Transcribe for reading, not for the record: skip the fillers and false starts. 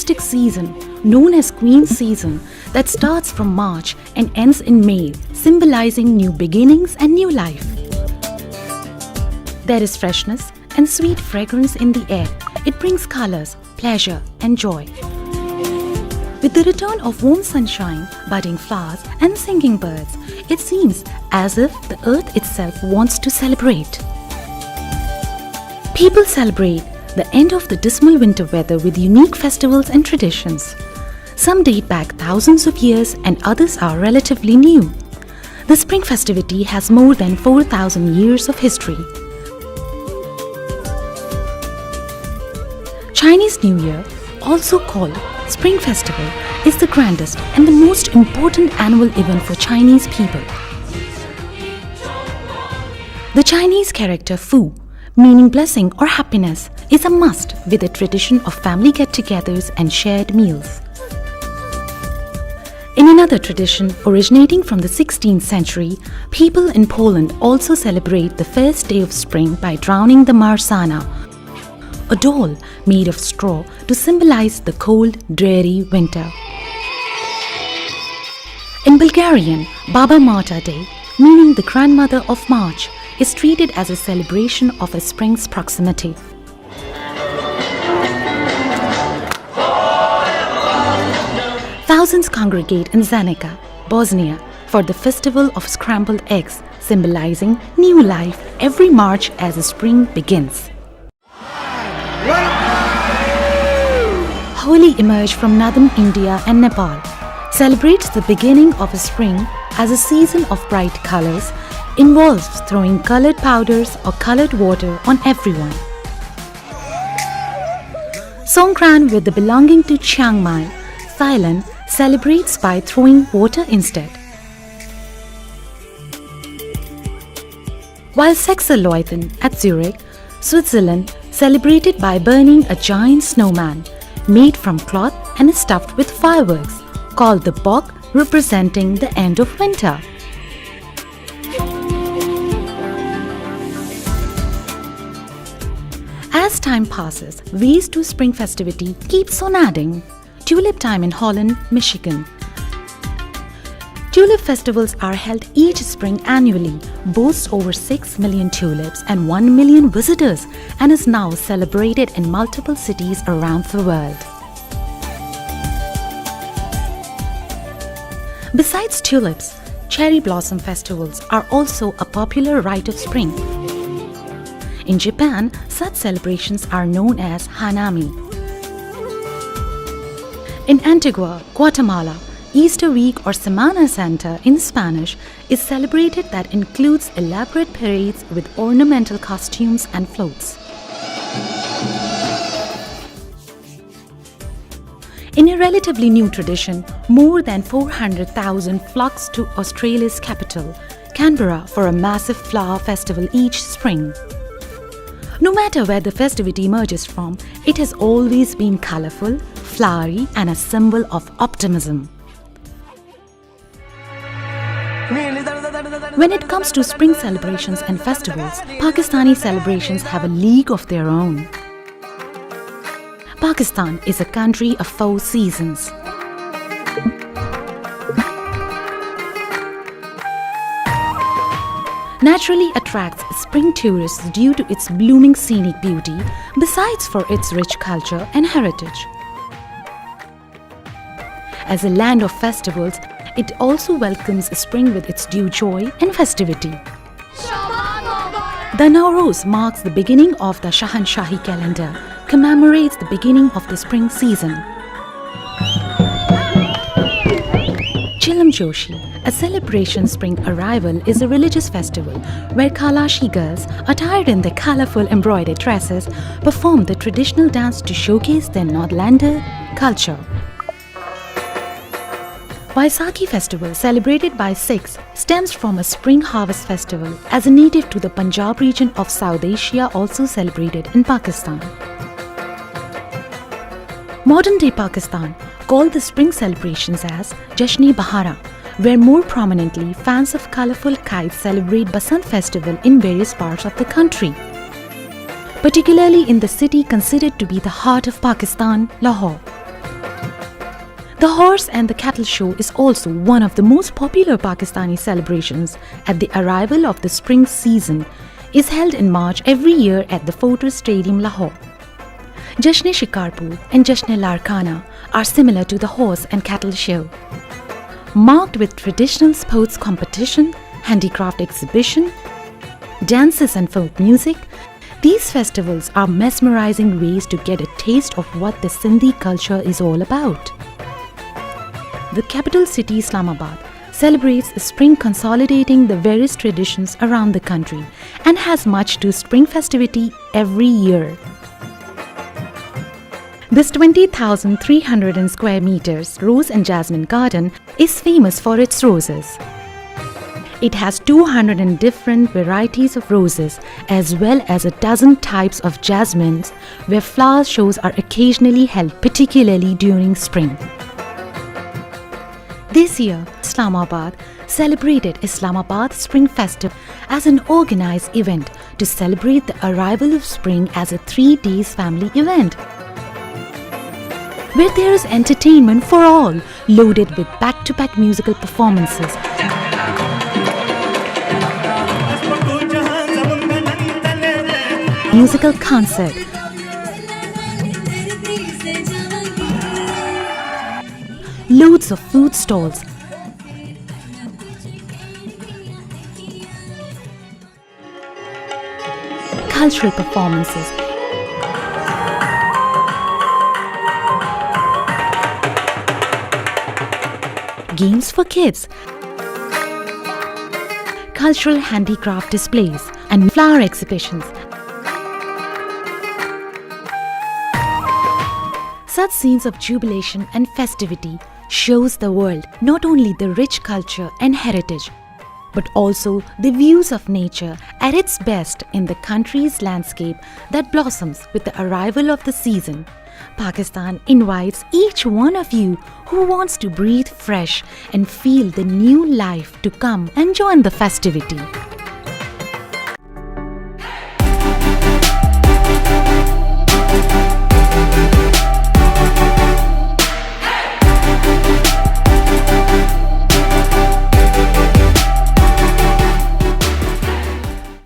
mystic season known as Queen Season that starts from March and ends in May, symbolizing new beginnings and new life. There is freshness and sweet fragrance in the air. It brings colors, pleasure and joy. With the return of warm sunshine, budding flowers and singing birds, it seems as if the earth itself wants to celebrate. People celebrate the end of the dismal winter weather with unique festivals and traditions. Some date back thousands of years and others are relatively new. The spring festivity has more than 4,000 years of history. Chinese New Year, also called Spring Festival, is the grandest and the most important annual event for Chinese people. The Chinese character Fu, meaning blessing or happiness, is a must with a tradition of family get-togethers and shared meals. In another tradition originating from the 16th century, people in Poland also celebrate the first day of spring by drowning the Marzana, a doll made of straw to symbolize the cold, dreary winter. In Bulgarian, Baba Marta Day, meaning the grandmother of March, is treated as a celebration of a spring's proximity. Thousands congregate in Zenica, Bosnia, for the festival of scrambled eggs, symbolizing new life every March as the spring begins. Holi emerged from northern India and Nepal, celebrates the beginning of a spring as a season of bright colors, involves throwing colored powders or colored water on everyone. Songkran, with the belonging to Chiang Mai, Thailand, celebrates by throwing water instead. While Sechserleuten at Zurich, Switzerland, celebrated by burning a giant snowman made from cloth and stuffed with fireworks, called the Bock, representing the end of winter. As time passes, ways to spring festivity keeps on adding. Tulip time in Holland, Michigan. Tulip festivals are held each spring annually, boasts over 6 million tulips and 1 million visitors, and is now celebrated in multiple cities around the world. Besides tulips, cherry blossom festivals are also a popular rite of spring. In Japan, such celebrations are known as Hanami. In Antigua, Guatemala, Easter week or Semana Santa in Spanish is celebrated that includes elaborate parades with ornamental costumes and floats. In a relatively new tradition, more than 400,000 flocks to Australia's capital, Canberra, for a massive flower festival each spring. No matter where the festivity emerges from, it has always been colourful, flowery and a symbol of optimism. When it comes to spring celebrations and festivals, Pakistani celebrations have a league of their own. Pakistan is a country of 4 seasons. Naturally attracts spring tourists due to its blooming scenic beauty, besides for its rich culture and heritage. As a land of festivals, it also welcomes spring with its due joy and festivity. The Nowruz marks the beginning of the Shahanshahi calendar, commemorates the beginning of the spring season. Chilam Joshi, a celebration spring arrival, is a religious festival where Kalashi girls, attired in their colorful embroidered dresses, perform the traditional dance to showcase their Nordlander culture. Vaisakhi festival, celebrated by Sikhs, stems from a spring harvest festival, as a native to the Punjab region of South Asia, also celebrated in Pakistan. Modern-day Pakistan called the spring celebrations as Jashn-e-Baharan, where more prominently fans of colorful kites celebrate Basant festival in various parts of the country. Particularly in the city considered to be the heart of Pakistan, Lahore. The horse and the cattle show is also one of the most popular Pakistani celebrations at the arrival of the spring season. Is held in March every year at the Fortress Stadium, Lahore. Jashn-e-Shikarpur and Jashn-e-Larkhana are similar to the horse and cattle show. Marked with traditional sports competition, handicraft exhibition, dances and folk music, these festivals are mesmerizing ways to get a taste of what the Sindhi culture is all about. The capital city Islamabad celebrates the spring, consolidating the various traditions around the country and has much to spring festivity every year. This 20,300 square meters rose and jasmine garden is famous for its roses. It has 200 different varieties of roses as well as a dozen types of jasmines, where flower shows are occasionally held, particularly during spring. This year, Islamabad celebrated Islamabad Spring Festival as an organized event to celebrate the arrival of spring as a 3-day family event, where there is entertainment for all, loaded with back-to-back musical performances, musical concert, loads of food stalls, cultural performances, games for kids, cultural handicraft displays, and flower exhibitions. Such scenes of jubilation and festivity shows the world not only the rich culture and heritage, but also the views of nature at its best in the country's landscape that blossoms with the arrival of the season. Pakistan invites each one of you who wants to breathe fresh and feel the new life to come and join the festivity.